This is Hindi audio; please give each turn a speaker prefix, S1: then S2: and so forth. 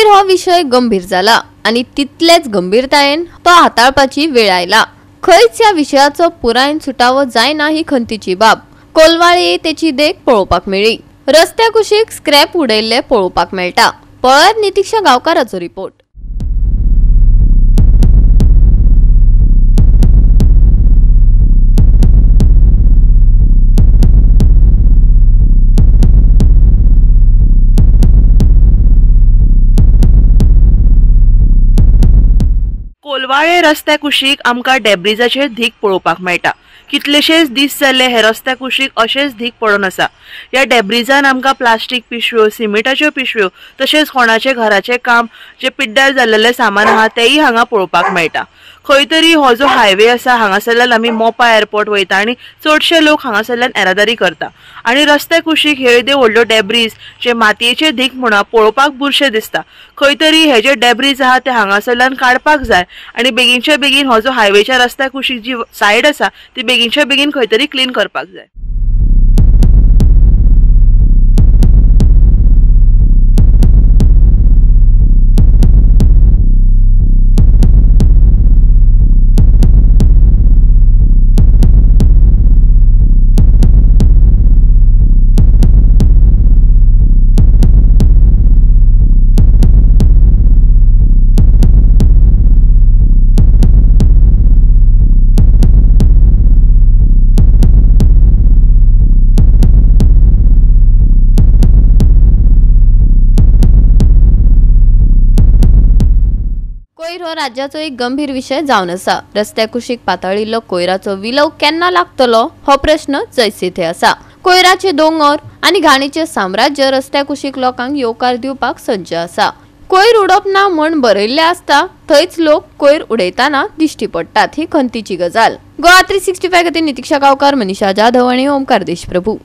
S1: मागीर हो विषय गंभीर जाला आणि तितलेच गंभीरतायेन तो हाताळपाची वेळ आयला। खंयच ह्या विषयाचो पुरायन सुटावो जायना ही खंतीची बाब। कोलवाळे तेची देख पळोवपाक मेळ्ळी। रस्त्या कुशीक स्क्रॅप उडयल्ले पळोवपाक मेळटा। पळयत नितीक्षा गांवकाराचो रिपोर्ट।
S2: कोलवाळे रस्त्या कुशीक आमकां डेब्रिजाचे धीक पळोवपाक मेळटा। कितलेशेच दीस जाले हे रस्त्या कुशीक अशेच धीक पडून आसा। ह्या डेब्रिजान आमकां प्लास्टीक पिशव्यो, सिमिटाच्यो पिशव्यो तशेंच कोणाचे घराचे काम जे पिड्ड्यार जाल्लेले सामान आहा तेही हांगा पळोवपाक मेळटा। खंय तरी हो जो हायवे आसा हांगासरल्यान आमी मोपा एअरपोर्ट वयता आणि चडशे लोक हांगासरल्यान येरादारी करता आणि रस्त्या कुशीक हे व्हडल्यो डेब्रीज जे मातयेचे धीक म्हणा पळोवपाक बुरशे दिसता। खंय तरी हे जे डेब्रीज आहा ते हांगासरल्यान काडपाक जाय आणि बेगीनचे बेगीन हो जो हायवेच्या रस्त्या कुशीक जी सायड आसा ती बेगीनचे बेगीन खंय तरी क्लीन करपाक जाय।
S1: कोयर हो राज्याचो एक गंभीर विषय जावन आसा। रस्त्या कुशीक पातळिल्लो कोयराचो विलव केन्ना लागतलो हो प्रश्न जैसे थे आसा। कोयराचे दोंगर आणि घाणीचे साम्राज्य रस्त्या कुशीक लोकांक येवकार दिवपाक सज्ज आसा। कोयर उडोवप ना म्हण बरयल्ले आसता थंयच लोक कोयर उडयताना दिश्टी पडटात ही खंतीची गजाल। गोवा 365 खातीर नितीक्षा गांवकार, मनीषा जाधव आणि ओमकार देशप्रभू।